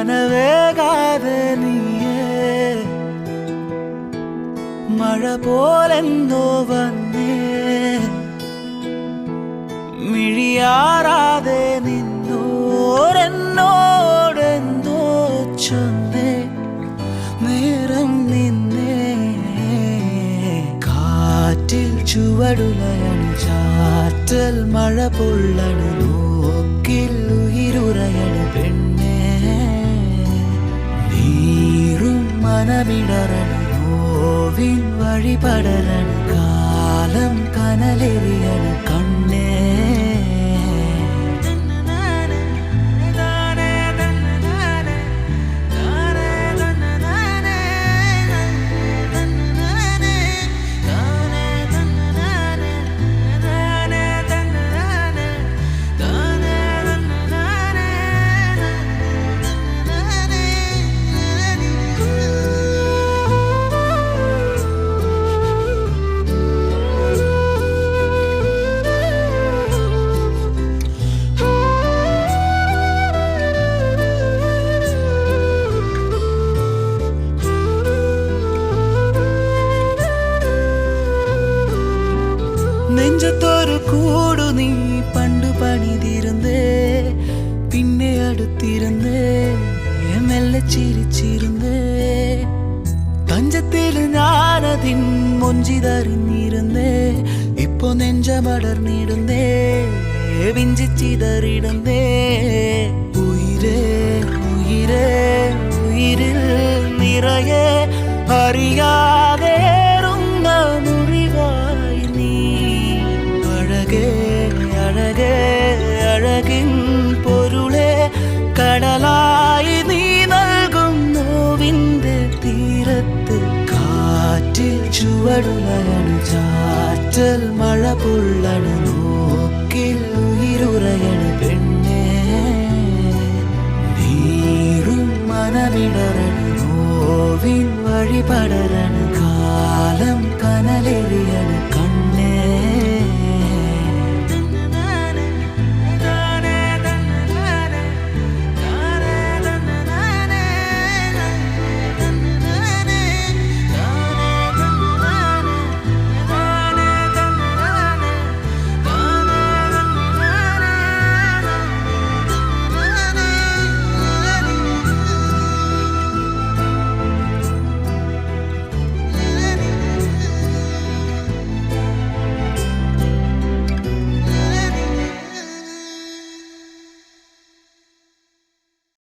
കനവേകാതെ നീയേ മഴ പോലെന്തോ വന്നേ മിഴിയാറാതെ നിന്നോരെന്നോടെന്തോ ചൊന്നേ നേരം നിന്നേ കാറ്റിൽ ചുവടുലയണു ചാറ്റൽ മഴ പൊള്ളണു നോക്കിൽ ഉയിരുറയണു പെണ്ണേ നീറും മനമിടറണു നോവിൻ വഴിപടരണു കാലം കനലെറിയണു കണ്ണേ നെഞ്ചത്തൊരു കൂടു നീ പണ്ടു പണിതിരുന്നേ പിന്നെ അടുത്തിരുന്നേ മെല്ലെ ചിരിച്ചിരുന്നേ തഞ്ചത്തിൽ ഞാനതിൻ മൊഞ്ചിതറിഞ്ഞിരുന്നേ ഇപ്പൊ നെഞ്ചമടർന്നിടുന്നേ വിഞ്ചിച്ചിതറിടുന്നേ ഉയിരേ ഉയിരേ ഉയിരിൽ നിറയെ അറിയാതേറുന്ന മുറിവായി നീ അഴകേ അഴകേ അഴകിൻ പൊരുളെ കടലായി നീ നൽകും നോവിൻ്റെ തീരത്ത് കാറ്റിൽ ചുവടുലയണു ചാറ്റൽ മഴ പൊള്ളണു നോക്കിൽ ഉയിരുറയണു പെണ്ണേ നീറും മനമിടറണു നോവിൻ വഴിപടരണു കാലം കനലെറിയണു